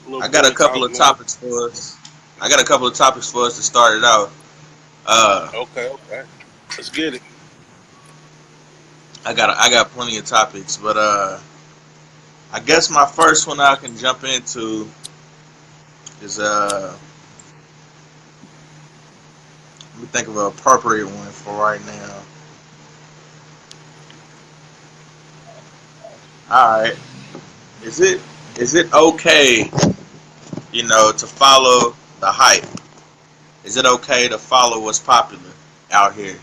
little I got a bully couple talk, of man. topics for us. I got a couple of topics for us to start it out. Uh, Okay, okay. Let's get it. I got plenty of topics, but I guess my first one I can jump into is let me think of an appropriate one for right now. All right, is it is it okay, to follow the hype? Is it okay to follow what's popular out here?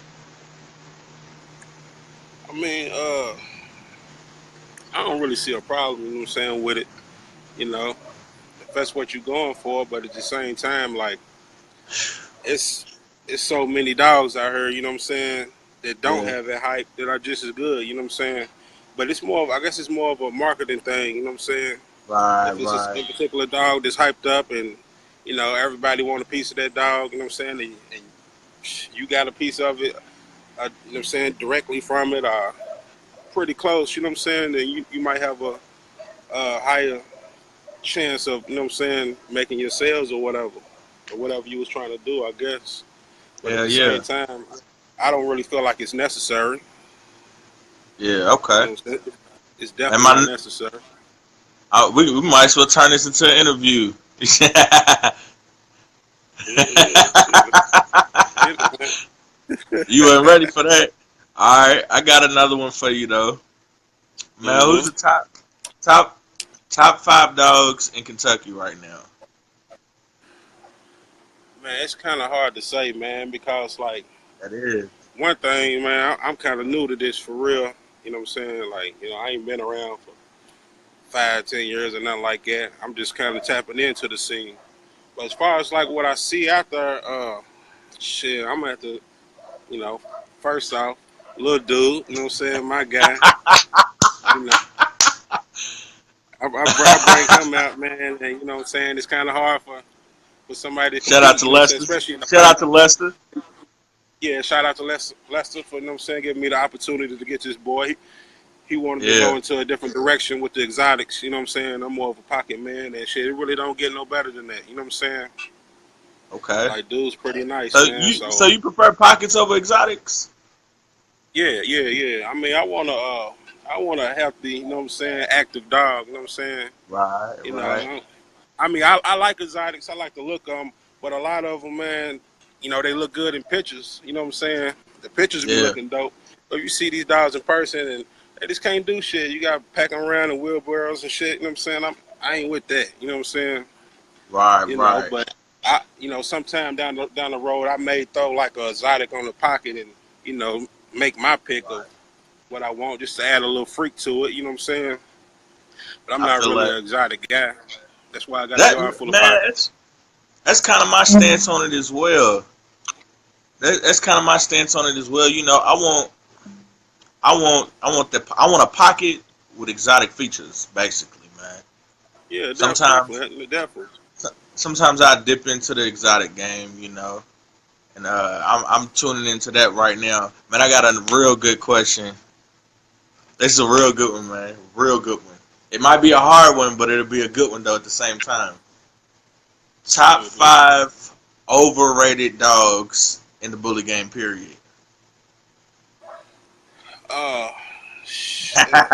I mean, I don't really see a problem, you know what I'm saying, with it, you know, if that's what you're going for, but at the same time, like, it's it's so many dogs out here, you know what I'm saying, that don't Yeah. have that hype that are just as good, you know what I'm saying? But it's more of, I guess it's more of a marketing thing, you know what I'm saying? Right. If it's Right. a particular dog that's hyped up and, everybody want a piece of that dog, you know what I'm saying, and you got a piece of it, you know what I'm saying, directly from it, pretty close, you know what I'm saying, then you might have a higher chance of, you know what I'm saying, making your sales or whatever you was trying to do, I guess. But at Yeah. the same Yeah. time, I don't really feel like it's necessary. Yeah. You Okay. know what I'm saying? It's And definitely not my necessary. we might as well turn this into an interview. Yeah, yeah, shit. Let's get it, You weren't ready for that. All right, I got another one for you though. Man, man. who's the top top five dogs in Kentucky right now? Man, it's kind of hard to say, man, because like That is. one thing, man, I'm kind of new to this for real. You know what I'm saying? Like, I ain't been around for 5, 10 years or nothing like that. I'm just kind of tapping into the scene. But as far as like what I see out there, shit, I'm gonna have to, you know, first off, little dude, you know what I'm saying, my guy, you know, I bring him out, man, and you know what I'm saying, it's kind of hard for somebody to Shout out compete, to you know what I'm saying, Lester. especially in the Shout out fight. to Lester. Yeah, shout out to Lester for, you know what I'm saying, giving me the opportunity to get this boy. He wanted to Yeah. go into a different direction with the exotics, you know what I'm saying? I'm more of a pocket man and shit. It really don't get no better than that, you know what I'm saying? Okay. Like, dude's pretty nice, So man. you So, so you prefer pockets over exotics? yeah, yeah, yeah. I mean, I want a healthy, you know what I'm saying, active dog, you know what I'm saying? Right. You Right. know, I mean, I like exotics. I like to look them, but a lot of them, man, they look good in pictures. You know what I'm saying? The pictures be Yeah. looking dope, but you see these dogs in person and they just can't do shit. You got to pack them around in wheelbarrows and shit. You know what I'm saying? I ain't with that. You know what I'm saying? Right. Right. But sometime down the road, I may throw like a exotic on the pocket and you know make my pick of Right. what I want, just to add a little freak to it. You know what I'm saying? But I'm I not feel really like an exotic guy. That's why I got a that yard full of man. pockets. That's kind of my stance on it as well. That's kind of my stance on it as well. I want a pocket with exotic features, basically, man. Yeah, Sometimes, definitely, definitely. sometimes I dip into the exotic game, and I'm tuning into that right now. Man, I got a real good question. This is a real good one, man. Real good one. It might be a hard one, but it'll be a good one though at the same time. Top Hmm. five overrated dogs in the bully game. Period. Uh, shit,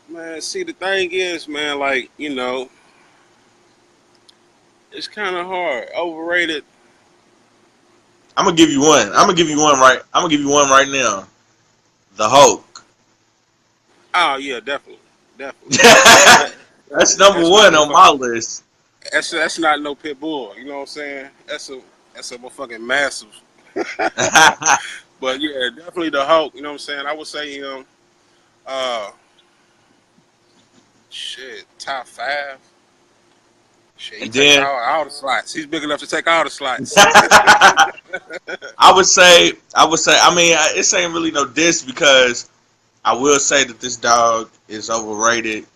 man. See, the thing is, man, like it's kind of hard. Overrated. I'm gonna give you one. I'm gonna give you one right. I'm gonna give you one right now. The Hulk. Oh yeah, definitely, definitely. That, That's number that's not one no on my fucking. list. That's not no pit bull. You know what I'm saying? That's a motherfucking massive. But yeah, definitely the Hulk. You know what I'm saying? I would say uh, shit, top five. Shit, he And takes then all the slots. He's big enough to take all the slots. I would say. I mean, it's ain't really no diss because I will say that this dog is overrated,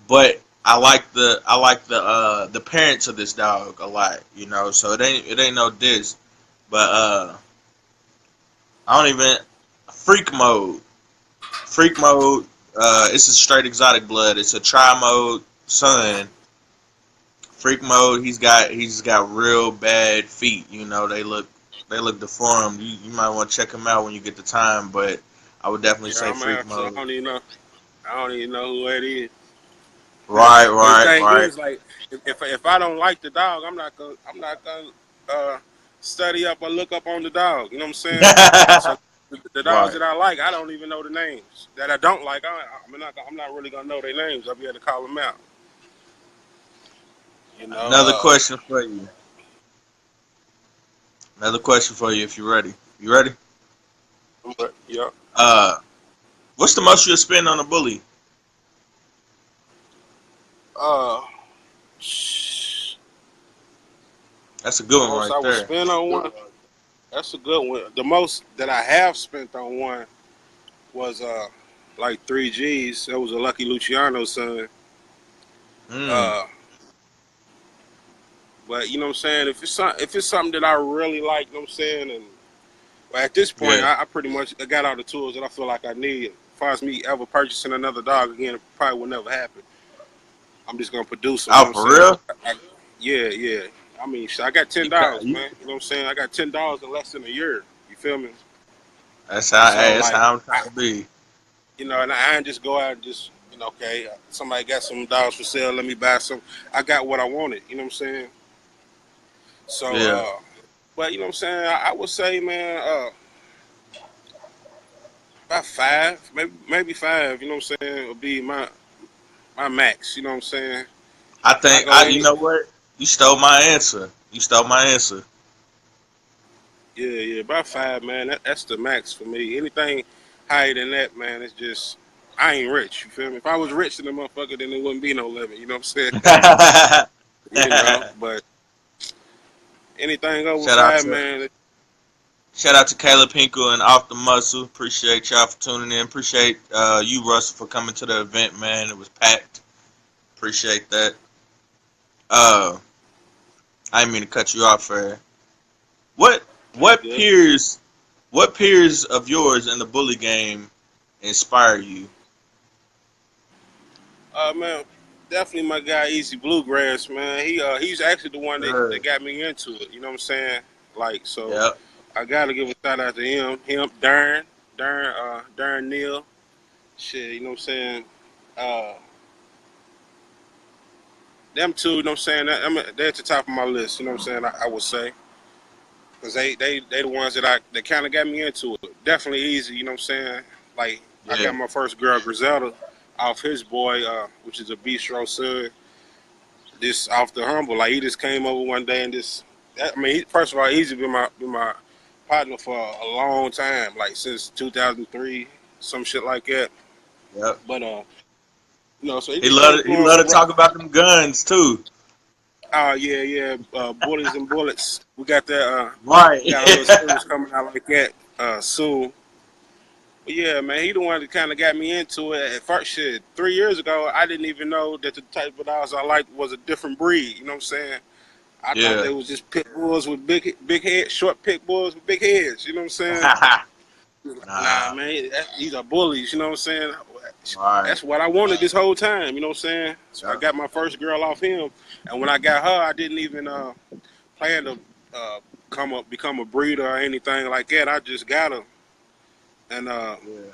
but I like the parents of this dog a lot. So it ain't no diss, but I don't even freak mode. Freak mode. It's a straight exotic blood. It's a tri mode. son, freak mode. He's got real bad feet. You know, they look deformed. You might want to check him out when you get the time. But I would definitely Yeah, say I'm freak actually. mode. I don't even know who that is. Right, But the right, thing right. is, like, if I don't like the dog, I'm not gonna study up or look up on the dog. You know what I'm saying? So the dogs Right. that I like, I don't even know the names. That I don't like, I'm not really gonna know their names. I'll be able to call them out. You know. Another question for you. Another question for you if you're ready. You ready? But yeah. Uh, what's the most you'll spend on a bully? Uh, That's a the good one most right I would there. spend on one. That's a good one. The most that I have spent on one was like 3 G's. That was a Lucky Luciano son. Mm, Uh, but you know what I'm saying. If it's something that I really like, you know what I'm saying. And well, at this point, yeah. I pretty much got all the tools that I feel like I need. As far as me ever purchasing another dog again, it probably will never happen. I'm just gonna produce them. You Oh, know what I'm for saying? real? Yeah, yeah. I mean, I got ten You ca dollars, you, man. You know what I'm saying? I got $10 in less than a year. You feel me? that's how. So Hey, that's like, how I'm trying to be. and I ain't just go out and just, okay, somebody got some dollars for sale, let me buy some. I got what I wanted. You know what I'm saying? So, Yeah. but you know what I'm saying? I would say, man, about five, maybe five. You know what I'm saying? Would be my max. You know what I'm saying? I If I think go you any, know what? You stole my answer. You stole my answer. yeah, about five, man. That's the max for me. Anything higher than that, man, it's just I ain't rich. You feel me? If I was rich in the motherfucker, then there wouldn't be no limit. You know what I'm saying? But anything over shout out five, to man. shout out to Caleb Hinkle and Off the Muscle. Appreciate y'all for tuning in. Appreciate you, Russell, for coming to the event, man. It was packed. Appreciate that. Uh, I didn't mean to cut you off, Fred. What Man, you what good? peers what peers of yours in the bully game inspire you? Man, definitely my guy Easy Bluegrass, man. He's actually the one that got me into it. You know what I'm saying? Like, so Yeah, I gotta give a shout out to him, Darren Neal. Shit, you know what I'm saying? Uh, them two, you know what I'm saying? They're at the top of my list. You know what I'm saying? I would say because they the ones that kind of got me into it. Definitely Easy. You know what I'm saying? Like, I yeah, got my first girl Griselda off his boy, which is a Bistro son. This off the humble. Like, he just came over one day and just. I mean, first of all, Easy been my partner for a long time, like since 2003, some shit like that. yeah. But so he He just came he through on love some. to talk about them guns too. Yeah, yeah. Bullies and bullets. We got that. Right. We got a little series coming out like that soon. But yeah, man, he the one that kind of got me into it. At first, shit, 3 years ago, I didn't even know that the type of dogs I liked was a different breed. You know what I'm saying? I thought Yeah. they was just pit bulls with big heads, short pit bulls with big heads. You know what I'm saying? Nah, Nah. man, these are bullies. You know what I'm saying? Right. That's what I wanted this whole time. You know what I'm saying? So I Yeah. got my first girl off him, and when I got her, I didn't even plan to uh, become a breeder or anything like that. I just got her, and Yeah.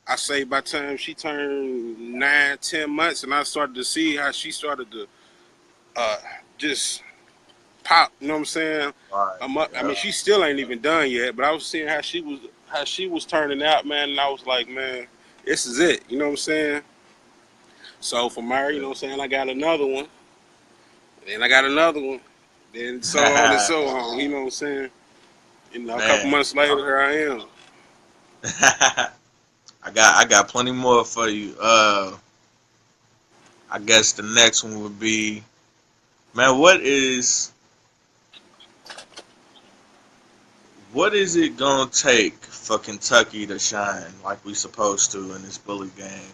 I say by the time she turned 9, 10 months, and I started to see how she started to uh, just pop. You know what I'm saying? Right. I Yeah. mean, she still ain't even done yet, but I was seeing how she was turning out, man, and I was like, man, this is it. You know what I'm saying? So from her, you know what I'm saying, I got another one, then I got another one, then so on and Yeah. so on. You know what I'm saying? A couple Man. months later, here I am. I got plenty more for you. I guess the next one would be, man, what is it gonna take for Kentucky to shine like we supposed to in this bully game?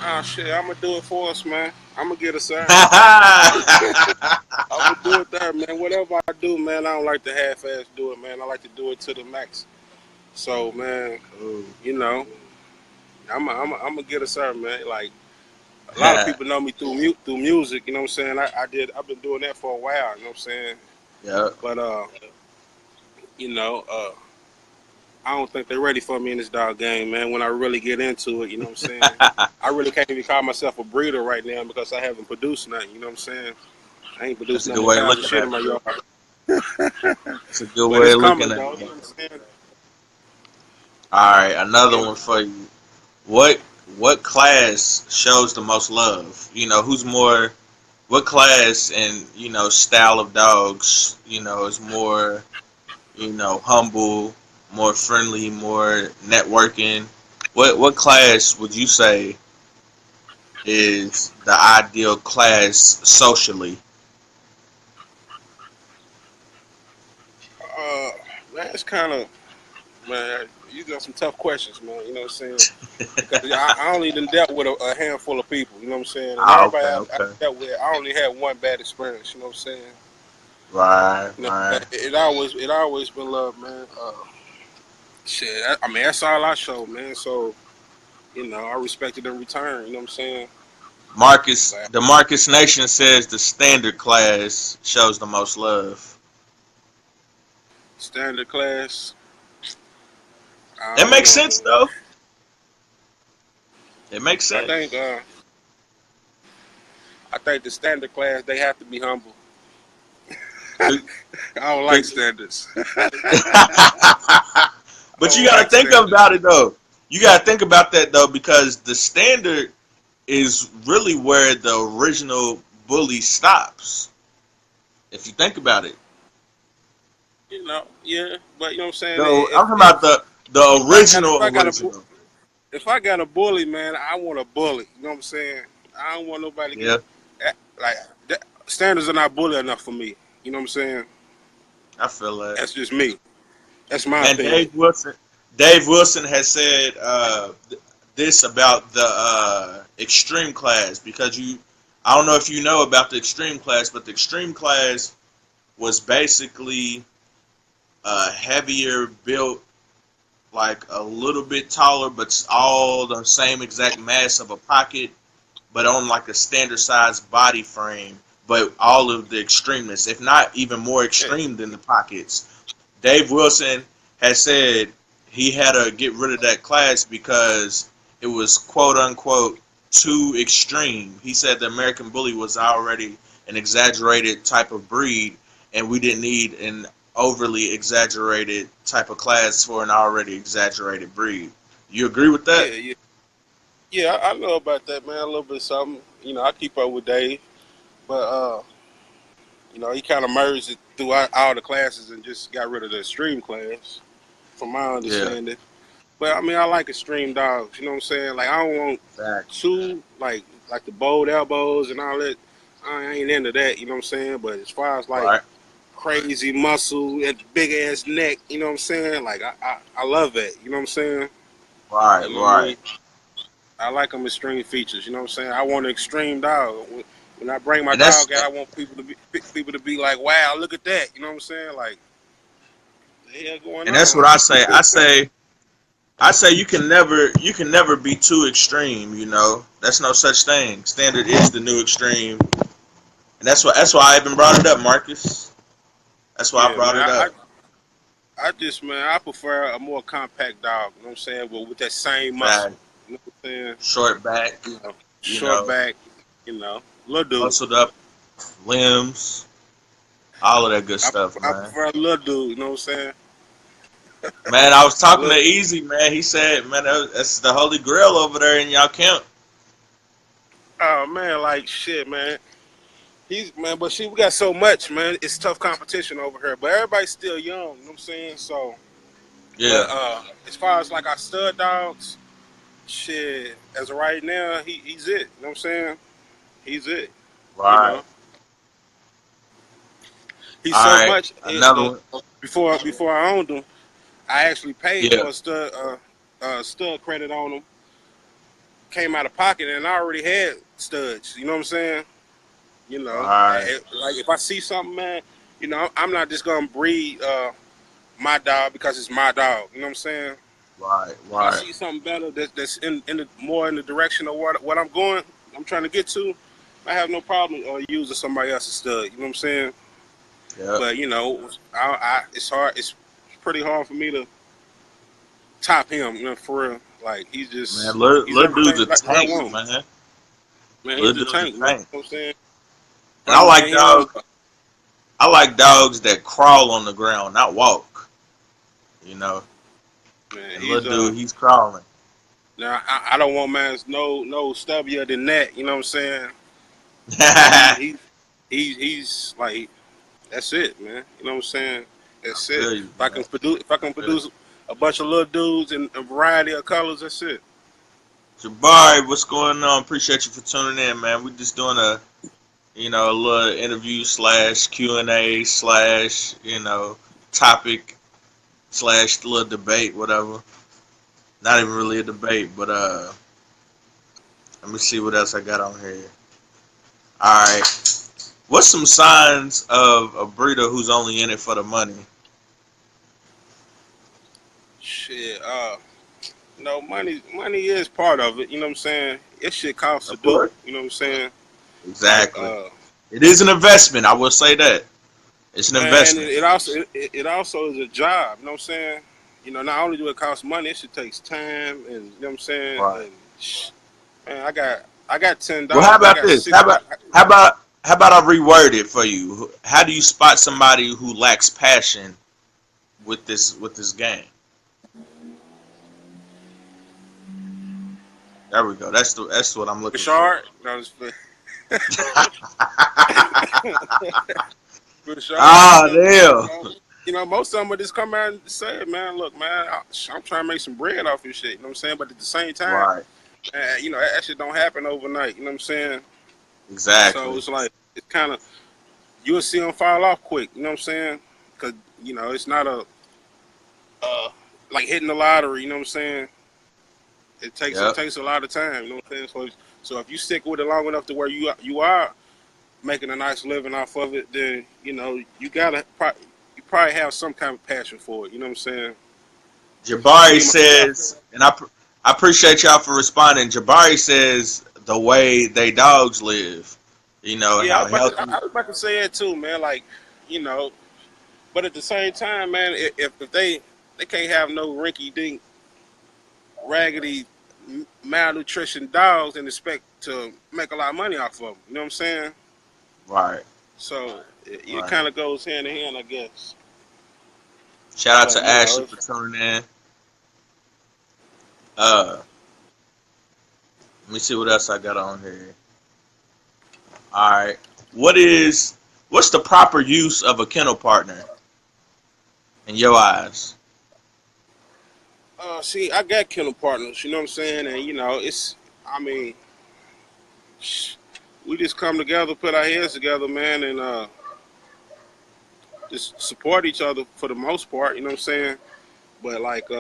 Oh shit, I'm gonna do it for us, man. I'm gonna get us there. I'm gonna do it there, man. Whatever I do, man, I don't like to half-ass do it, man. I like to do it to the max. So, man, Cool. you know, I'm gonna get us there, man. Like, A lot of people know me through music. You know what I'm saying? I've been doing that for a while. You know what I'm saying? Yeah. But you know, I don't think they're ready for me in this dog game, man. When I really get into it, you know what I'm saying? I really can't even call myself a breeder right now because I haven't produced nothing. You know what I'm saying? I ain't That's produced a nothing good but way of cows and looking shit at in my it, bro. yard. That's a good But way it's of looking coming, at though. it. You know what I'm saying? All right, another And one for you. What what class shows the most love? You know, who's more? What class and style of dogs is more humble, more friendly, more networking? What class would you say is the ideal class socially? man, it's kind of man. You got some tough questions, man. You know what I'm saying? Because I only done dealt with a handful of people. You know what I'm saying? And Ah, everybody okay, I okay, dealt with, I only had one bad experience. You know what I'm saying? right, You know, right. it always been love, man. Shit, I mean that's all I show, man. So I respect it in return. You know what I'm saying? Like The Marcus Nation says the standard class shows the most love. standard class, I That don't makes know, sense man. though. It makes I think sense. I think the standard class they have to be humble. Could- I don't like could- standards. I but you don't got to like think standards. about it though. You got to think about that though, because the standard is really where the original bully stops. If you think about it, Yeah, but you know what I'm saying. though, I'm If talking about if the if I got if original I got a original. if I got a bully, man, I want a bully. You know what I'm saying? I don't want nobody to get Yeah, like standards are not bully enough for me. You know what I'm saying? I feel that. That's just me. That's my And opinion. Dave Wilson has said this about the extreme class, because I don't know if you know about the extreme class, but the extreme class was basically heavier built, like a little bit taller, but all the same exact mass of a pocket, but on like a standard size body frame. But all of the extremists, if not even more Yeah, extreme than the pockets, Dave Wilson has said he had to get rid of that class because it was quote unquote too extreme. He said the American Bully was already an exaggerated type of breed, and we didn't need an overly exaggerated type of class for an already exaggerated breed. You agree with that? yeah, yeah. Yeah, I know about that, man. A little bit something. I keep up with Dave, but he kind of merged it throughout all the classes and just got rid of the extreme class, from my Yeah, understanding. But I mean, I like extreme dogs. You know what I'm saying? Like I don't want exactly. too like the bold elbows and all that. I ain't into that. You know what I'm saying? But as far as like Right, crazy muscle and big ass neck, you know what I'm saying? Like I love that. You know what I'm saying? right, You know what I right. mean? I like them extreme features. You know what I'm saying? I want an extreme dog. When I bring my And that's dog out, I want people to be like, "Wow, look at that!" You know what I'm saying? Like, what the hell going and that's on? what I say. I say you can never be too extreme. That's no such thing. Standard is the new extreme, and that's why I even brought it up, Marcus. That's why I Yeah, brought man. it I, up. I I just man, I prefer a more compact dog. You know what I'm saying? But with that same muscle. Fat, You know what I'm saying? short back, you Short know, back. Little dude. muscled up limbs, all of that good I stuff, I man. prefer a little dude. You know what I'm saying? Man, I was talking to Little, Easy, man. He said, man, that's the holy grail over there in y'all camp. oh man, like shit, man. But see, we got so much, man. It's tough competition over here. But everybody's still young. You know what I'm saying? So, but Yeah, as far as like our stud dogs, shit. As of right now, he's it. You know what I'm saying? He's it. You right. know, he's All so right, much. another one. Before I owned him, I actually paid Yeah, for a stud credit on him. Came out of pocket, and I already had studs. You know what I'm saying? right, Like if I see something, man, I'm not just gonna breed my dog because it's my dog. You know what I'm saying? right, If I right. see something better that's in the more in the direction of what I'm going, I'm trying to get to, I have no problem using somebody else's stud. You know what I'm saying? Yep. But you know, it's hard. It's pretty hard for me to top him. You know, for real. Like Man, he's little dude's everything a like I tank, want. man. Man, he's Little a dude's a tank, man. You know tank. what I'm saying? And I Him, like man, dogs. I like dogs that crawl on the ground, not walk. You know. man, And little dude, he's crawling. now I don't want man's no stubbier than that. You know what I'm saying? Like he's like that's it, man. You know what I'm saying? I That's it. feel you, If I man. can produce a bunch of little dudes in a variety of colors, that's it. Jabari, what's going on? Appreciate you for tuning in, man. We just doing a little interview slash Q&A slash, topic slash little debate, whatever. Not even really a debate, but let me see what else I got on here. All right. What's some signs of a breeder who's only in it for the money? Shit, no, money is part of it. You know what I'm saying? It shit costs to Of do. course. You know what I'm saying? Like, Exactly. It is an investment. I will say that. It's an man, investment. it also is a job. You know what I'm saying? You know, not only do it cost money, it shit takes time, and you know what I'm saying. Right. And man, I got 10 Well, how dogs. I about got this? six. How about I reword it for you? How do you spot somebody who lacks passion with this game? There we go. That's what I'm looking for. Bashard, no, it's Bashard. Ah, damn. You know, most of them would just come out and say, "Man, look, man, I'm trying to make some bread off this shit." You know what I'm saying? But at the same time, Right. you know, that shit don't happen overnight. You know what I'm saying? So Exactly. it's like it's kind of you'll see them fall off quick. You know what I'm saying? Because you know it's not a like hitting the lottery. You know what I'm saying? It Yep. takes a lot of time. You know what I'm saying? So if you stick with it long enough to where you are making a nice living off of it, then you know you probably have some kind of passion for it. You know what I'm saying? Because Jabari me myself, says, and I appreciate y'all for responding. Jabari says the way they dogs live. yeah, How healthy. I was about to say that too, man. Like, you know, but at the same time, man, if they can't have no rinky dink, raggedy, malnutrition dogs and expect to make a lot of money off of them. You know what I'm saying? Right. So it Right. kind of goes hand in hand, I guess. Shout out But to you Ashley know, for tuning in. Uh, Let me see what else I got on here. All right. What's the proper use of a kennel partner in your eyes? see, I got kennel partners. You know what I'm saying? And you know, I mean, we just come together, put our heads together, man, and just support each other for the most part. You know what I'm saying? But like,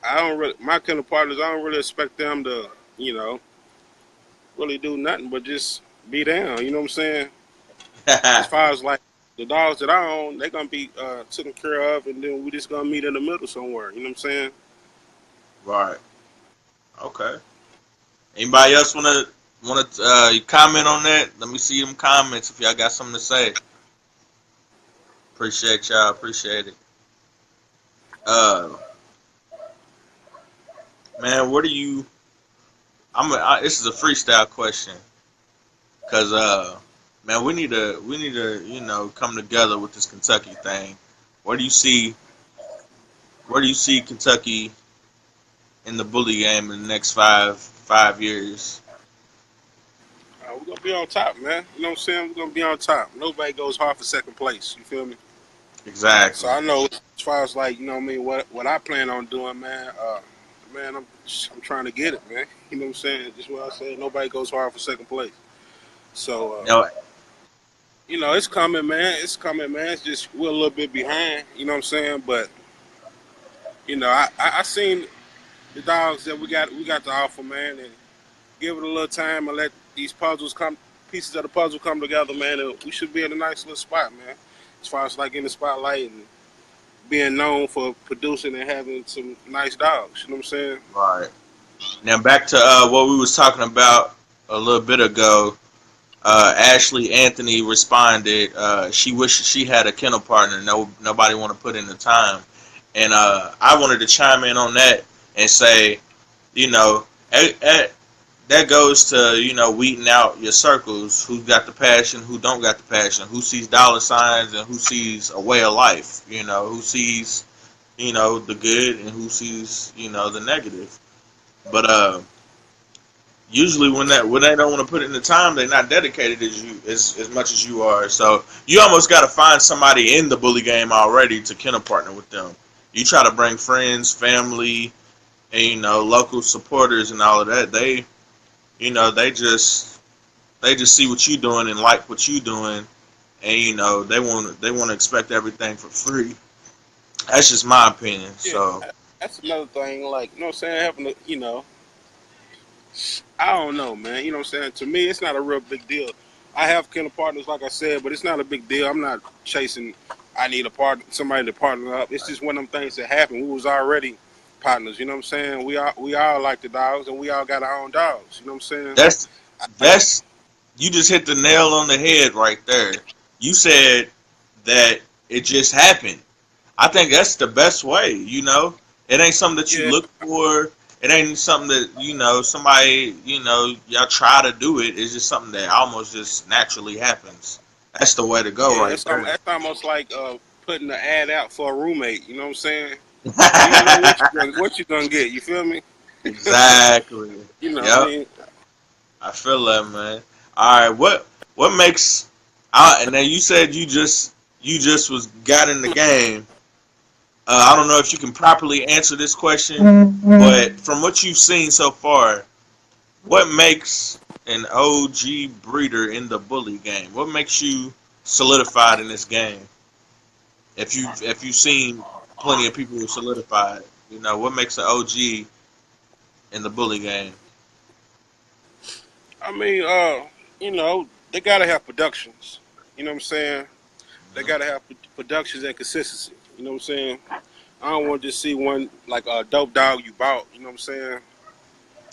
I don't really my kennel partners. I don't really expect them to, you know, really do nothing but just be down. You know what I'm saying? As far as like the dogs that I own, they're gonna be taken care of, and then we just gonna meet in the middle somewhere. You know what I'm saying? Right. Okay. Anybody else wanna comment on that? Let me see them comments if y'all got something to say. Appreciate y'all. Appreciate it. Uh, Man, what do you? This is a freestyle question, cause man, we need to come together with this Kentucky thing. Where do you see Where do you see Kentucky in the bully game in the next five years? We're gonna be on top, man. You know what I'm saying? We're gonna be on top. Nobody goes hard for second place. You feel me? So Exactly. I know as far as like you know what I mean what I plan on doing, man. Man, I'm trying to get it, man. You know what I'm saying? Just what I said. Nobody goes hard for second place. So You know, you know it's coming, man. It's coming, man. It's just we're a little bit behind. You know what I'm saying? But you know I seen the dogs that we got to offer, man, and give it a little time and let these pieces of the puzzle come together, man. And we should be in a nice little spot, man. As far as like in the spotlight and being known for producing and having some nice dogs. You know what I'm saying? right. Now back to what we was talking about a little bit ago. Ashley Anthony responded. She wished she had a kennel partner. Nobody want to put in the time, and I wanted to chime in on that and say, you know, that goes to weeding out your circles. Who got the passion? Who don't got the passion? Who sees dollar signs and who sees a way of life? Who sees the good and who sees the negative. But usually when they don't want to put in the time, they're not dedicated as much as you are. So you almost got to find somebody in the bully game already to kennel partner with them. You try to bring friends, family, and local supporters and all of that. They just see what you doing and like what you doing, and they want to expect everything for free. That's just my opinion. Yeah, So that's another thing. Like, you know what I'm saying? Having to, I don't know, man. You know what I'm saying? To me, it's not a real big deal. I have kennel partners, like I said, but it's not a big deal. I'm not chasing. I need a partner, somebody to partner up. It's just one of them things that happen. We was already partners. You know what I'm saying? We all like the dogs, and we all got our own dogs. You know what I'm saying? that's I think. that's you just hit the nail on the head right there. You said that it just happened. I think that's the best way. It ain't something that you Yeah, look for. It ain't something that somebody y'all try to do it. It's just something that almost just naturally happens. That's the way to go yeah. right there. That's almost like putting the ad out for a roommate. You know what I'm saying? You don't know what you gonna get. You feel me? Exactly. You know, what I Yep. mean, I feel that, man. All right. What makes? And then you said you just was got in the game. I don't know if you can properly answer this question, but from what you've seen so far, what makes an OG breeder in the bully game? What makes you solidified in this game? If you've seen plenty of people who solidified, what makes an OG in the bully game? I mean, they gotta have productions. You know what I'm saying? They Mhm. gotta have productions and consistency. You know what I'm saying? I don't want to just see one like a dope dog you bought. You know what I'm saying?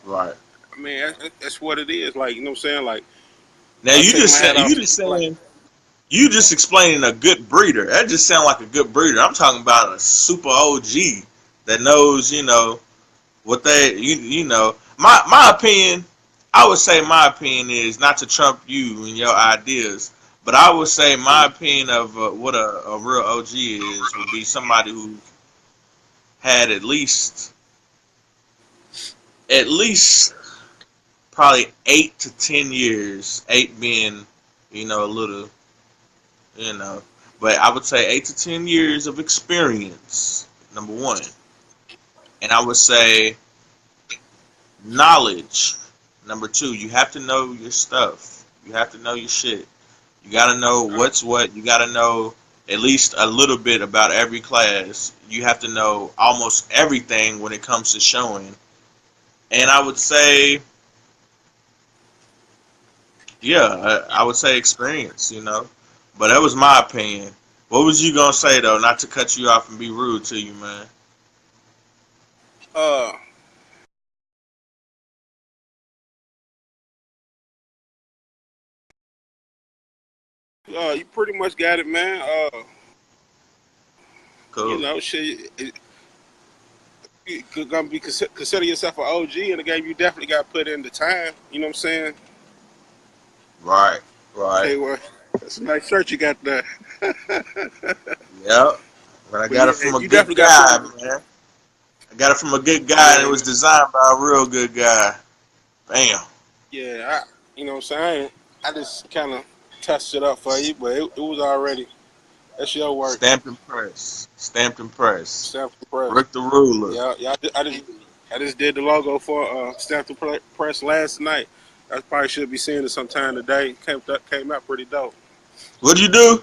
Right. I mean, that's what it is. Like, you know what I'm saying? Like, Now I you take just my said hat you off to just people like, saying you just explaining a good breeder. That just sounds like a good breeder. I'm talking about a super OG that knows, what my opinion. I would say my opinion is not to trump you and your ideas, but I would say my mm, opinion of what a real OG is would be somebody who had at least probably 8 to 10 years, 8 being a little, you know, but I would say 8 to 10 years of experience. Number one, and I would say knowledge. Number two, you have to know your stuff. You have to know your shit. You gotta know uh, what's what. You gotta know at least a little bit about every class. You have to know almost everything when it comes to showing. And I would say, yeah, I would say experience. But that was my opinion. What was you gonna say though? Not to cut you off and be rude to you, man. uh, you pretty much got it, man. Cool. Shit, you gonna be consider yourself an OG in the game. You definitely got to put in the time. You know what I'm saying? Right. Right. Okay, well, that's a nice shirt you got there. Yep. But I But got yeah, it from a you good definitely got to put guy, in. man. I got it from a good guy, and it Yeah, was designed by a real good guy. Bam. yeah. You know what I'm saying? I just kind of touched it up for you, but it was already. That's your work. Stamped and pressed. Stamped and pressed. Stamped and press. Rick the Ruler. Yeah, yeah. I just did the logo for Stamped and Press last night. I probably should be seeing it sometime today. Came out pretty dope. What'd you do?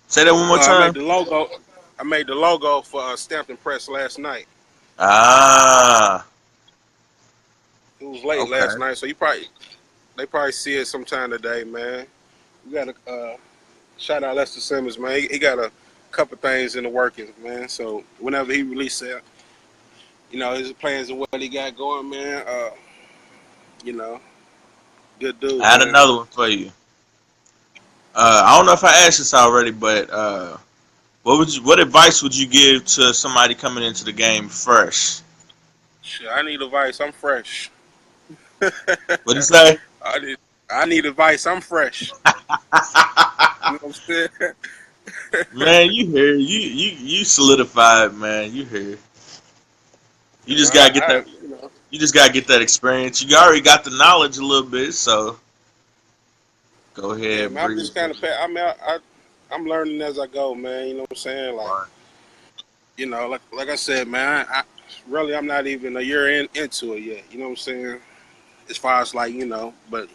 Say that one more I made time. the logo. I made the logo for Stamped and Press last night. Ah. It was late last Okay. night, so they probably see it sometime today, man. We got to shout out Lester Simmons, man. He got a couple things in the workings, man. So whenever he releases you know, his plans and what he got going, man. You know, good dude, I had man. another one for you. I don't know if I asked this already, but what advice would you give to somebody coming into the game fresh? Shit, I need advice. I'm fresh. What do you say? I need I need advice. I'm fresh. You know what I'm saying? Man, you here? You solidified, man. You here? You You know, just gotta get that. you know, You just gotta get that experience. You already got the knowledge a little bit, so go yeah, ahead, man. I'm breathe. just kind of. I mean, I'm learning as I go, man. You know what I'm saying? Like, Right. you know, like I said, man. Really, I'm not even a year into it yet. You know what I'm saying? As far as like, you know, but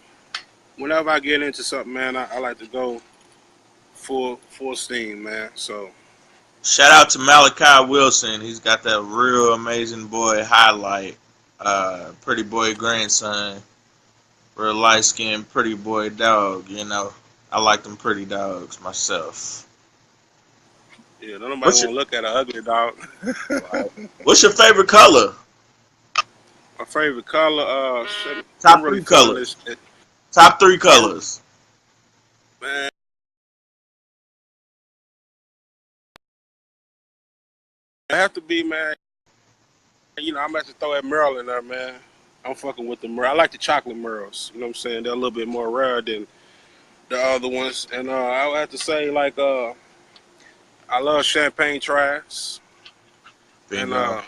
whenever I get into something, man, I like to go full steam, man. So Shout out to Malachi Wilson. He's got that real amazing boy highlight. Pretty boy grandson. Real light skinned pretty boy dog, you know. I like them pretty dogs myself. yeah, don't nobody What's want your to look at an ugly dog. right. What's your favorite color? My favorite color, shit, I'm Top really three feeling colors. this, Top three I'm, colors. man. I have to be, man. You know, I'm about to throw that Merle in there, man. I'm fucking with the Merle. I like the chocolate Merles. You know what I'm saying? They're a little bit more rare than the other ones. And I would have to say, like, I love champagne trash and Bingo.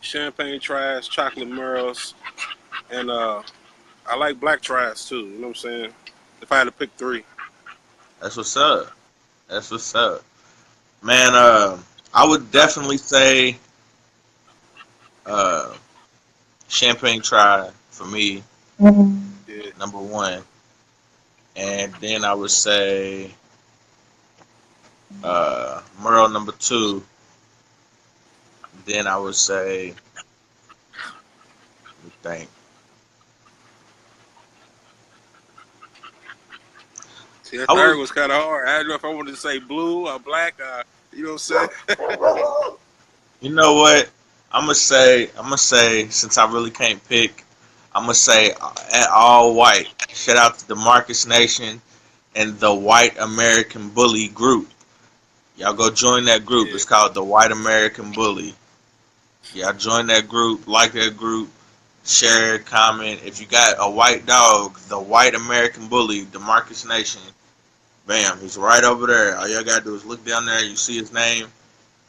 champagne trash, chocolate Merles, and I like black trash too. You know what I'm saying? If I had to pick three, That's what's up. That's what's up. Man, I would definitely say uh, Champagne Try for me, yeah. number one. And then I would say Merle number two. Then I would say, let me think. See, that I third would, was kind of hard. I didn't know if I wanted to say blue or black. You know what I'm saying? you know what? I'm gonna say, since I really can't pick, I'm gonna say at all white. Shout out to the Marcus Nation and the White American Bully group. Y'all go join that group. Yeah. It's called the White American Bully. Y'all join that group, like that group, share, comment. If you got a white dog, the White American Bully, the Marcus Nation, bam, he's right over there. All y'all gotta do is look down there. You see his name.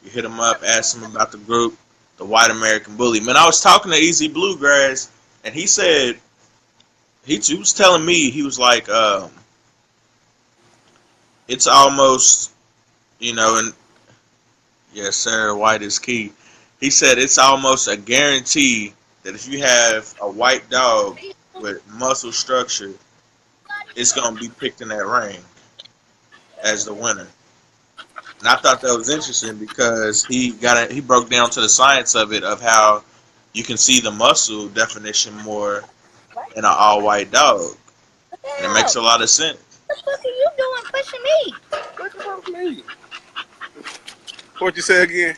You hit him up, ask him about the group, the White American Bully. Man, I was talking to Easy Bluegrass, and he said he was telling me he was like, it's almost, and yes, sir, white is key. He said it's almost a guarantee that if you have a white dog with muscle structure, it's gonna be picked in that ring as the winner. And I thought that was interesting because he broke down to the science of it of how you can see the muscle definition more in an all white dog, and it makes a lot of sense. What the fuck are you doing pushing me? What the fuck me? What you say again?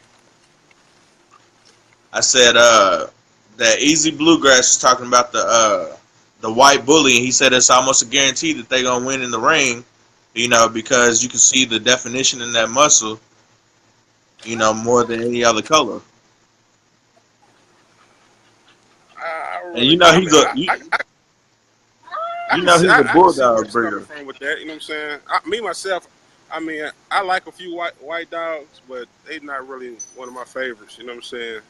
I said that Easy Bluegrass was talking about the white bully, and he said it's almost a guarantee that they're gonna win in the ring, because you can see the definition in that muscle, more than any other color. I And really, I mean, he's a I can see where bulldog it's coming breeder. from with that. You know what I'm saying? Me myself, I mean, I like a few white dogs, but they not really one of my favorites. You know what I'm saying?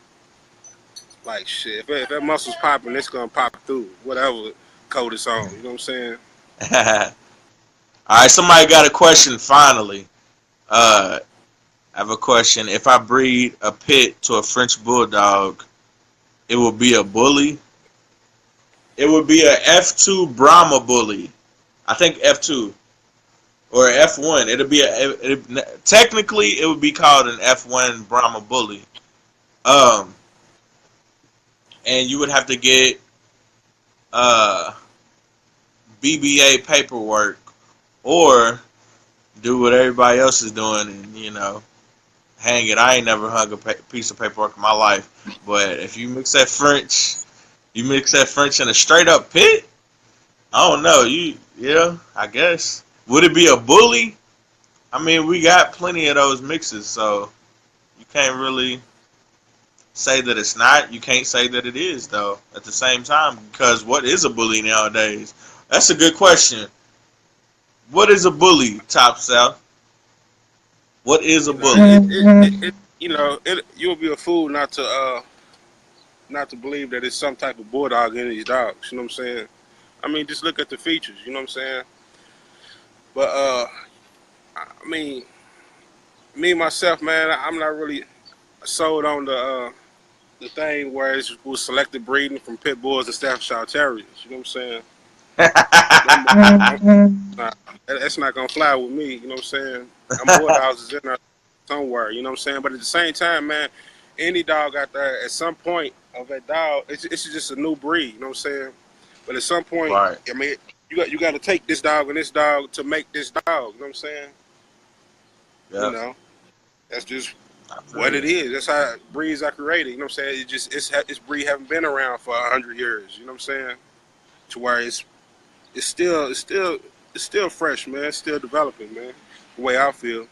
Like shit, if that muscle's popping, it's gonna pop through whatever coat it's on. You know what I'm saying? All right, somebody got a question. Finally, I have a question. If I breed a pit to a French bulldog, it will be a bully. It would be a F2 Brahma bully. I think F2 or F1. Technically it would be called an F1 Brahma bully. Um, and you would have to get uh BBA paperwork or do what everybody else is doing and hang it. I ain't never hung a piece of paperwork in my life. But if you mix that French, in a straight up pit. I don't know. Yeah, I guess. Would it be a bully? I mean, we got plenty of those mixes, so you can't really say that it's not. You can't say that it is, though, at the same time, because what is a bully nowadays? That's a good question. What is a bully, Top South? What is a You know, bully? you'll be a fool not to believe that it's some type of bulldog in these dogs. You know what I'm saying? I mean, just look at the features. You know what I'm saying? But I mean, me myself, man, I'm not really sold on the thing where it was selective breeding from pit bulls and Staffordshire Terriers. You know what I'm saying? That's not gonna fly with me. You know what I'm saying? I'm bulldogs is in there somewhere. You know what I'm saying? But at the same time, man, any dog out there at some point of that dog, it's just a new breed. You know what I'm saying? But at some point, Right. I mean, you got to take this dog and this dog to make this dog. You know what I'm saying? You Yeah. know, that's just what it is. That's how breeds are created. You know what I'm saying? It's breed haven't been around for 100 years. You know what I'm saying? To where it's still fresh, man. It's still developing, man. The way I feel.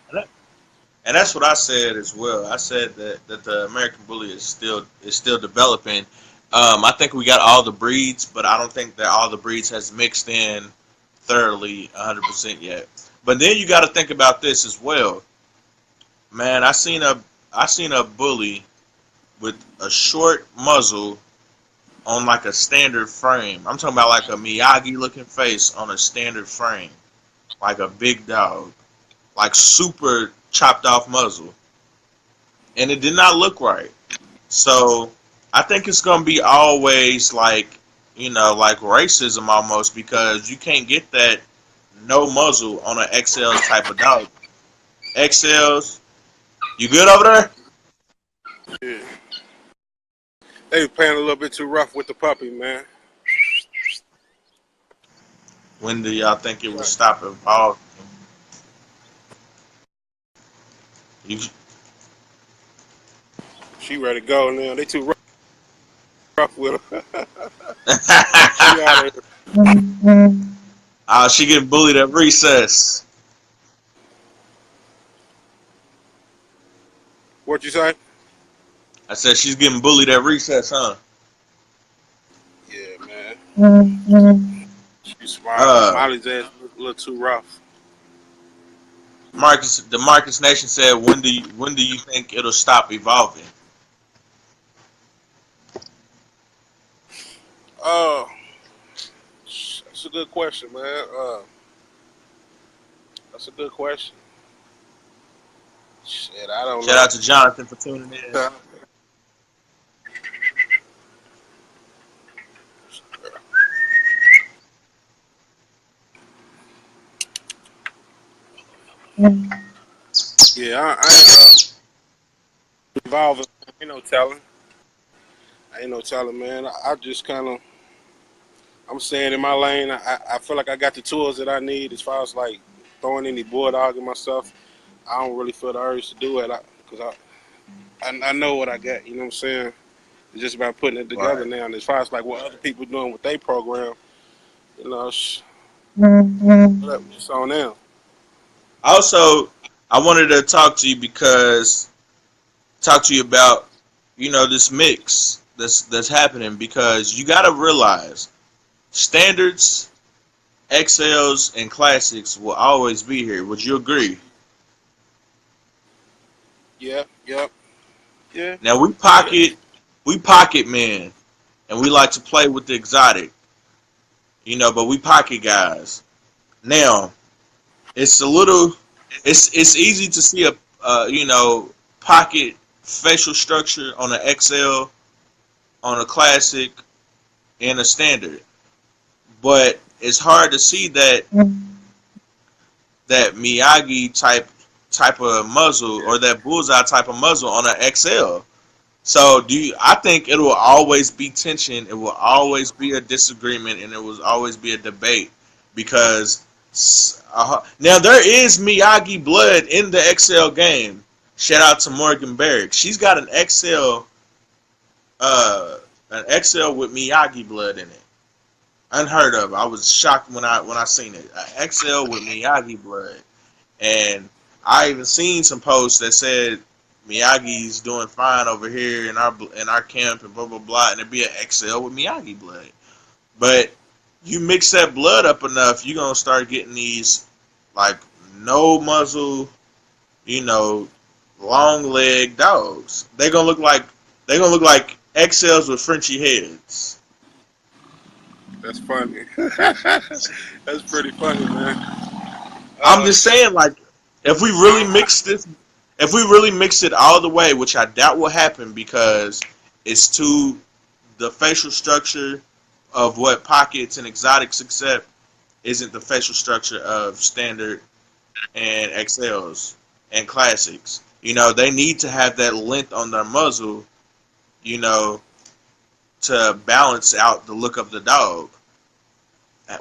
And that's what I said as well. I said that the American Bully is still developing. I think we got all the breeds, but I don't think that all the breeds has mixed in thoroughly 100% yet. But then you got to think about this as well, man. I seen a bully with a short muzzle on like a standard frame. I'm talking about like a Miyagi looking face on a standard frame, like a big dog, like super chopped off muzzle, and it did not look right. So I think it's gonna be always like like racism almost because you can't get that no muzzle on an XL type of dog. XLs, you good over there? Yeah. They was playing a little bit too rough with the puppy, man. When do y'all think it will stop evolving? You, She ready to go now. They too rough with her. She out of here. she getting bullied at recess. What you say? I said she's getting bullied at recess, huh? Yeah, man. She's smart. Uh, Molly's ass a little too rough. the Marcus Nation said, when do you think it'll stop evolving? Uh, that's a good question, man. That's a good question. Shit, I don't Shout know. out to Jonathan for tuning in. Yeah, I ain't evolving. Ain't no telling. Ain't no telling, man. I just kind of, I'm staying in my lane. I feel like I got the tools that I need as far as like throwing any bulldog in myself. I don't really feel the urge to do it because I know what I got. You know what I'm saying? It's just about putting it together Right. now. And as far as like what other people doing with their program, you know, it's on them. Also, I wanted to talk to you about this mix that's happening because you got to realize standards, XLs, and classics will always be here. Would you agree? Yeah, yep, yeah, Now yeah. we pocket men, and we like to play with the exotic, but we pocket guys. Now it's a little, it's easy to see a pocket facial structure on an XL, on a classic, and a standard, but it's hard to see that Miyagi type of muzzle or that bullseye type of muzzle on an XL. So I think it will always be tension. It will always be a disagreement, and it will always be a debate because now there is Miyagi blood in the XL game. Shout out to Morgan Barrick. She's got uh, an XL with Miyagi blood in it. Unheard of. I was shocked when I seen it. An XL with Miyagi blood, and I even seen some posts that said Miyagi's doing fine over here in our camp and blah blah blah, and it'd be an XL with Miyagi blood. But you mix that blood up enough, you're gonna start getting these like no muzzle, you know, long leg dogs. They're gonna look like XLs with Frenchy heads. That's funny. That's pretty funny, man. I'm just saying, like, if we really mix this, if we really mix it all the way, which I doubt will happen because it's too the facial structure of what pockets and exotics accept isn't the facial structure of standard and XLs and classics. You know, they need to have that length on their muzzle, you know, to balance out the look of the dog.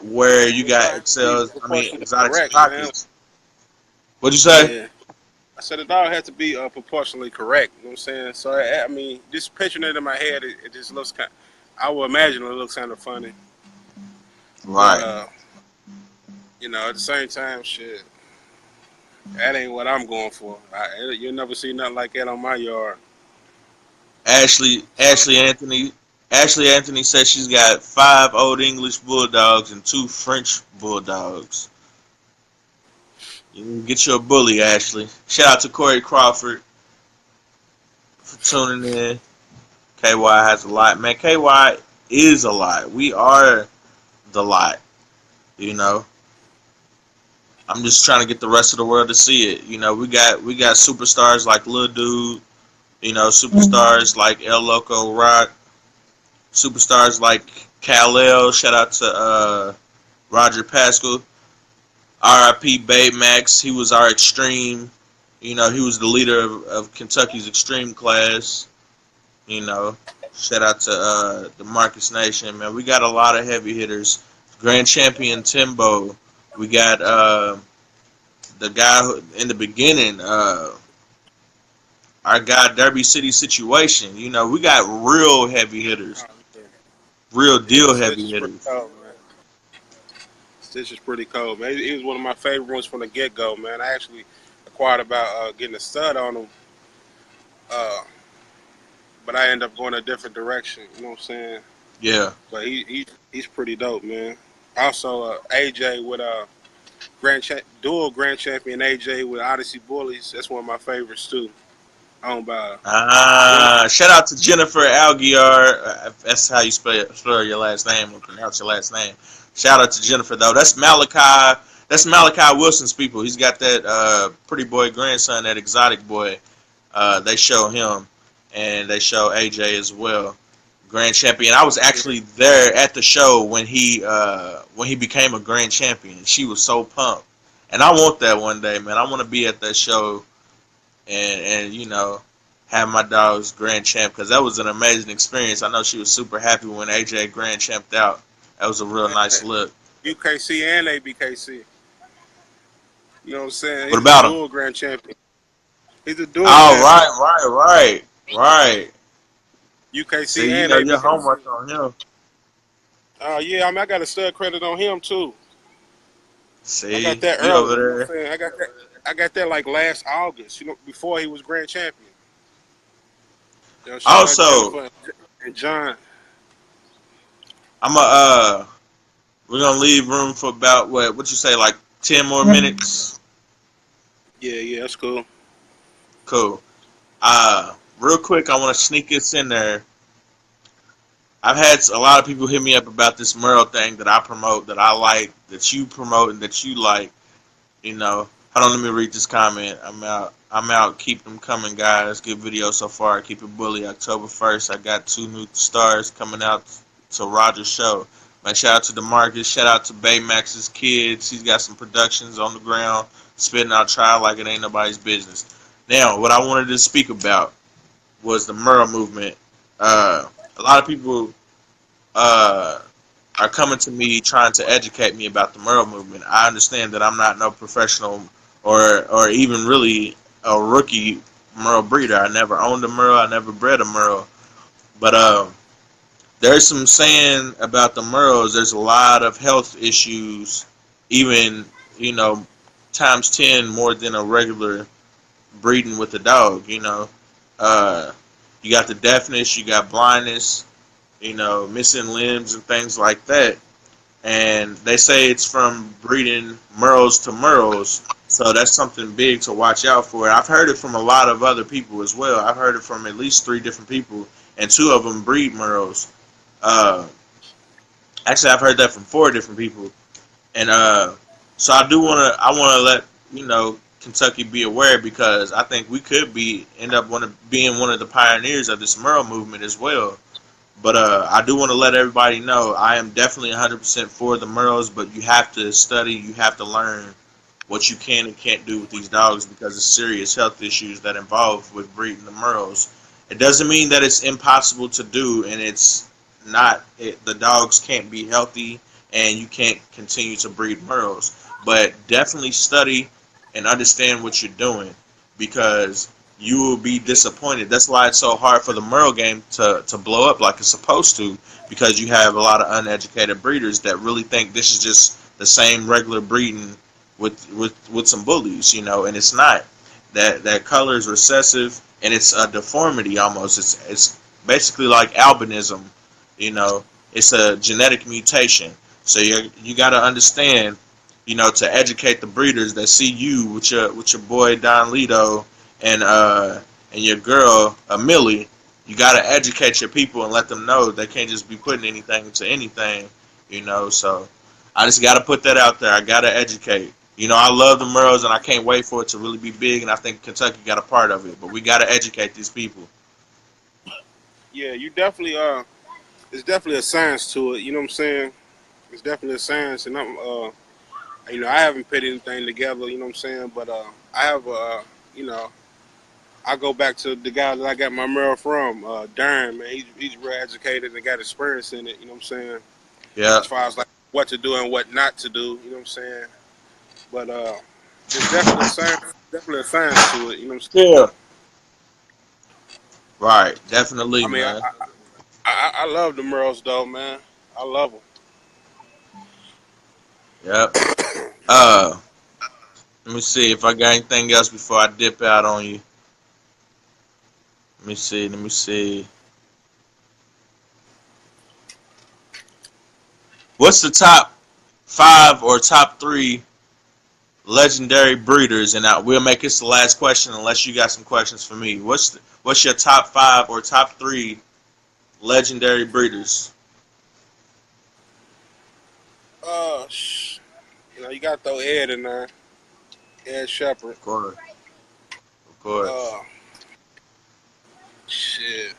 Where you got XLs, I mean exotics and pockets. What'd you say? Yeah. I said the dog has to be proportionally correct. You know what I'm saying? So I mean, just picturing it in my head, it just looks kind. I would imagine it looks kind of funny. Right. But, you know, at the same time, shit, that ain't what I'm going for. You'll never see nothing like that on my yard. Ashley Anthony said she's got 5 Old English bulldogs and 2 French bulldogs. You can get you a bully, Ashley. Shout out to Corey Crawford for tuning in. KY has a lot. Man, KY is a lot. We are the lot. You know. I'm just trying to get the rest of the world to see it. You know, we got superstars like Lil Dude, you know, superstars like El Loco Rock, superstars like Kal-El. Shout out to Roger Pascal. R.I.P. Baymax. He was our extreme. You know, he was the leader of Kentucky's extreme class. You know, shout out to the Marcus Nation, man. We got a lot of heavy hitters. Grand Champion Timbo. We got the guy who, in the beginning, our guy Derby City Situation. You know, we got real heavy hitters. Real deal heavy hitters. Stitch is pretty cold, man. He was one of my favorite ones from the get-go, man. I actually inquired about getting a stud on him, but I ended up going a different direction. You know what I'm saying? Yeah. But he's pretty dope, man. Also, AJ with dual Grand Champion AJ with Odyssey Bullies. That's one of my favorites too. Owned by. Shout out to Jennifer Algiar. That's how you spell your last name or pronounce your last name. Shout out to Jennifer though. That's Malachi. That's Malachi Wilson's people. He's got that pretty boy grandson, that exotic boy. They show him, and they show AJ as well. Grand champion. I was actually there at the show when he became a grand champion. She was so pumped, and I want that one day, man. I want to be at that show, and you know, have my dog's grand champ because that was an amazing experience. I know she was super happy when AJ grand champed out. That was a real nice look. UKC and ABKC. You know what I'm saying? What about him? Dual grand champion. He's a dual. Oh, right. UKC See, and you know ABKC. your homework on him. Oh yeah, I mean I got a stud credit on him too. See, I got that you early. over there. You know what I'm saying? I got that like last August. You know, before he was grand champion. You know, Also, and John. we're gonna leave room for about what you say, like 10 more minutes. Yeah, that's cool. Cool. Real quick, I want to sneak this in there. I've had a lot of people hit me up about this Merle thing that I promote, that I like, that you promote, and that you like. You know, hold on, let me read this comment. I'm out. Keep them coming, guys. Good video so far. Keep it bully. October 1st, I got 2 new stars coming out to Roger's show. Man, shout out to DeMarcus. Shout out to Baymax's kids. He's got some productions on the ground, spitting out trial like it ain't nobody's business. Now, what I wanted to speak about was the Merle movement. A lot of people are coming to me trying to educate me about the Merle movement. I understand that I'm not no professional or even really a rookie Merle breeder. I never owned a Merle. I never bred a Merle. But there's some saying about the Merles. There's a lot of health issues, even times 10 more than a regular breeding with a dog. Uh, you got the deafness, you got blindness, missing limbs and things like that. And they say it's from breeding Merles to Merles. So that's something big to watch out for. And I've heard it from a lot of other people as well. I've heard it from at least 3 different people, and 2 of them breed Merles. Uh, Actually, I've heard that from 4 different people. And so I wanna let Kentucky be aware, because I think we could end up being one of the pioneers of this Merle movement as well. But I do want to let everybody know I am definitely 100% for the Merles, but you have to study, you have to learn what you can and can't do with these dogs, because of serious health issues that involve with breeding the Merles. It doesn't mean that it's impossible to do, and it's not. The dogs can't be healthy, and you can't continue to breed Merles. But definitely study and understand what you're doing, because you will be disappointed. That's why it's so hard for the Merle game to blow up like it's supposed to, because you have a lot of uneducated breeders that really think this is just the same regular breeding with some bullies, and it's not. That color is recessive, and it's a deformity almost. It's basically like albinism, you know. It's a genetic mutation. So you got to understand, to educate the breeders that see you with your boy Don Lito and your girl Millie. You got to educate your people and let them know they can't just be putting anything into anything, So I just got to put that out there. I got to educate. I love the Merles, and I can't wait for it to really be big, and I think Kentucky got a part of it. But we got to educate these people. Yeah, you definitely it's definitely a science to it. You know what I'm saying? It's definitely a science, and I haven't put anything together. You know what I'm saying? But I have you know, I go back to the guy that I got my Merle from, Darren. Man, he's real educated and got experience in it. You know what I'm saying? Yeah, As far as like what to do and what not to do. You know what I'm saying? But there's definitely a science to it. You know what I'm saying? yeah, right, definitely, I mean, man. I love the Merles though, man. I love them. Yep. Uh, Let me see if I got anything else before I dip out on you. Let me see. Let me see. What's the top 5 or top 3 legendary breeders? And we'll make this the last question, unless you got some questions for me. What's your top 5 or top 3 legendary breeders? Uh, you got to throw Ed in there. Ed Shepherd. Of course, of course. Uh, shit.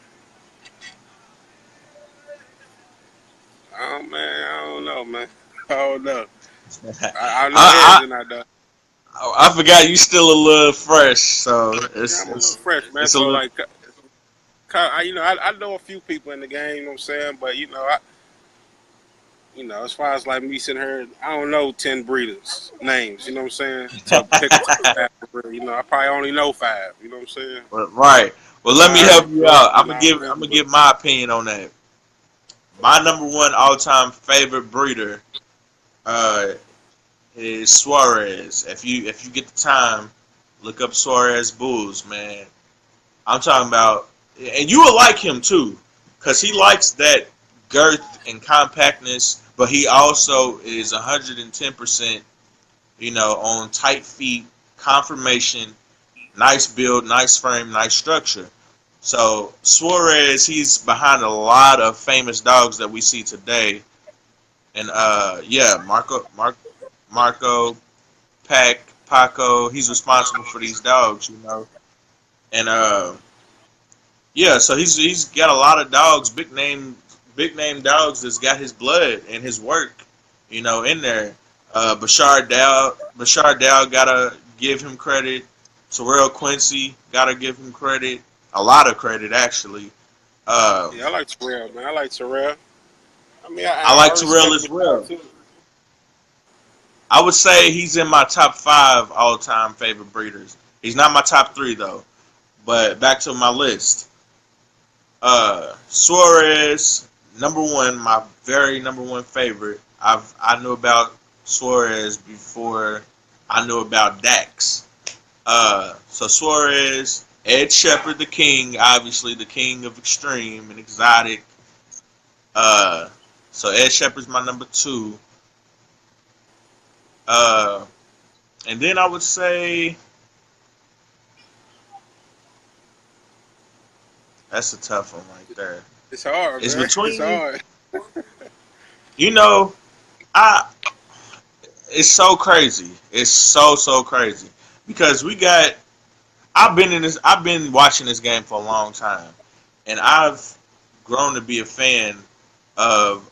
Oh man, I don't know, man. I don't know. I know Ed's I, in there though. I forgot you still a little fresh, so Yeah, it's I'm a little it's fresh, man. it's a So little. like, I know a few people in the game. You know what I'm saying? But as far as like me sitting here, I don't know 10 breeders names. You know what I'm saying? To pick a top five for real. I probably only know 5. You know what I'm saying? Right. Well, let me Five, help you plus, out. you know what I'm I'm gonna saying? give my opinion on that. My number one all time favorite breeder uh, is Suarez. If you get the time, look up Suarez Bulls, man. I'm talking about, and you will like him too, cause he likes that girth and compactness, but he also is 110%, on tight feet, conformation, nice build, nice frame, nice structure. So Suarez, he's behind a lot of famous dogs that we see today, and yeah, Marco, Paco, he's responsible for these dogs, and yeah, so he's got a lot of dogs, big name dogs that's got his blood and his work, in there. Bashar Dow gotta give him credit. Terrell Quincy gotta give him credit, a lot of credit actually. Uh, Yeah, I like Terrell, man. I like Terrell. I mean, I I like Terrell respect as Bashar well. too. I would say he's in my top 5 all-time favorite breeders. He's not my top 3 though, But back to my list. Suarez, number one, my very number one favorite. I knew about Suarez before I knew about Dax. So Suarez, Ed Shepherd, the king, obviously the king of extreme and exotic. Uh, so Ed Shepherd's my number two. Uh, and then I would say that's a tough one right there. It's hard, It's man. It's between, hard. you know, I. It's so crazy. It's so crazy because we got. I've been in this. I've been watching this game for a long time, and I've grown to be a fan of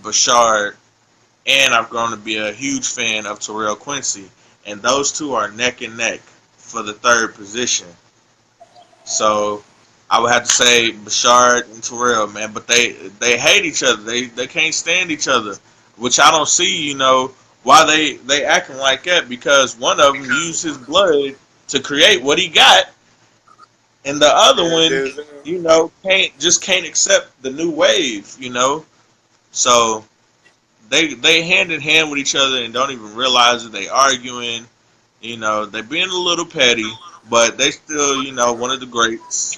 Bashard, and I've grown to be a huge fan of Terrell Quincy, and those two are neck and neck for the third position. So I would have to say Bashard and Terrell, man, but they hate each other. They can't stand each other, which I don't see. Why they acting like that? Because one of them used his blood to create what he got, and the other Yeah, one, Denzel. can't accept the new wave. So they hand in hand with each other and don't even realize that they arguing. They being a little petty, but they still, one of the greats.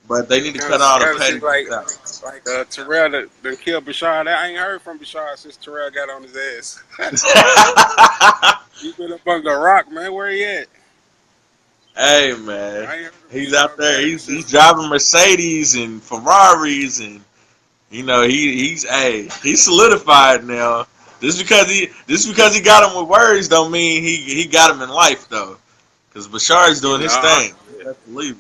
But they need to cut all the Kind of see pettiness out. like Terrell that killed Bashar. I ain't heard from Bashar since Terrell got on his ass. He been up under the rock, man. Where he at? Hey man, I ain't heard from he's out Bashar, there. man. He's driving Mercedes and Ferraris, and he's solidified now. Just because he got him with words don't mean he got him in life though. Because Bashar's You doing know, his thing. You have to leave it.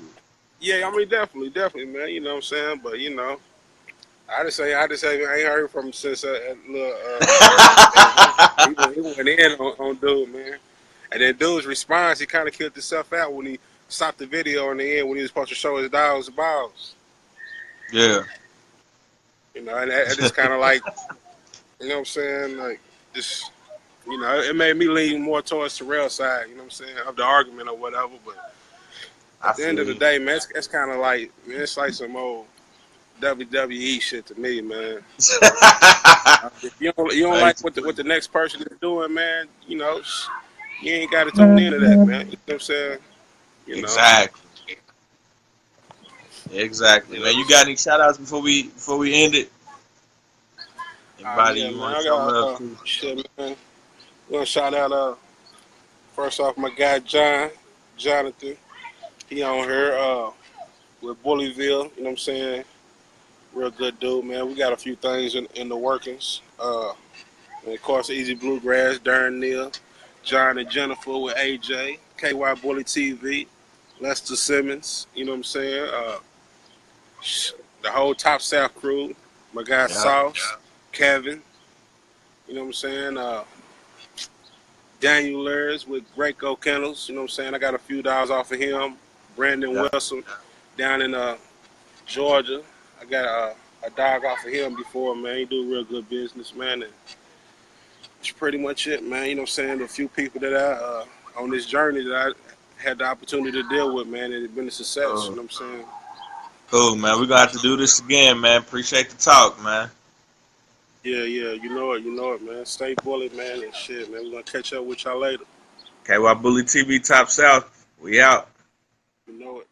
yeah, I mean, definitely, man. You know what I'm saying? But I just say, I ain't heard from him since little he went in on dude, man. And then dude's response, he kind of killed himself out when he stopped the video in the end when he was supposed to show his dog's balls. Yeah. And that just kind of like, you know what I'm saying? Like, just, it made me lean more towards Terrell's side, you know what I'm saying, of the argument or whatever. But I at the end feel of the you. day, man, it's kind of like, man, it's like some old WWE shit to me, man. If you don't like what the next person is doing, man, you ain't got to tune into that, man. You know what I'm saying? You know, Exactly. Exactly, you know. man. You got any shout outs before we end it? Anybody Yeah, you man. want to I show got love to? shit, man. We gonna shout out first off my guy Jonathan. He on here with Bullyville. You know what I'm saying? Real good dude, man. We got a few things in the workings. And of course, Easy Bluegrass, Darren Neal, John and Jennifer with AJ, KyBullyTv, Lester Simmons. You know what I'm saying? The whole TopSouth crew. My guy Yeah. Sauce, Kevin. You know what I'm saying? Daniel Lurs with Greco Kennels. You know what I'm saying? I got a few dollars off of him. Brandon Yeah. Wilson down in Georgia. I got a dog off of him before, man. He do real good business, man. And that's pretty much it, man. You know what I'm saying? A few people that on this journey that I had the opportunity to deal with, man, and it's been a success. You Cool. know what I'm saying? Cool, man. We're gonna have to do this again, man. Appreciate the talk, man. Yeah, you know it, man. Stay bully, man, and shit, man. We're gonna catch up with y'all later. KY Bully TV Top South. We out. You know it.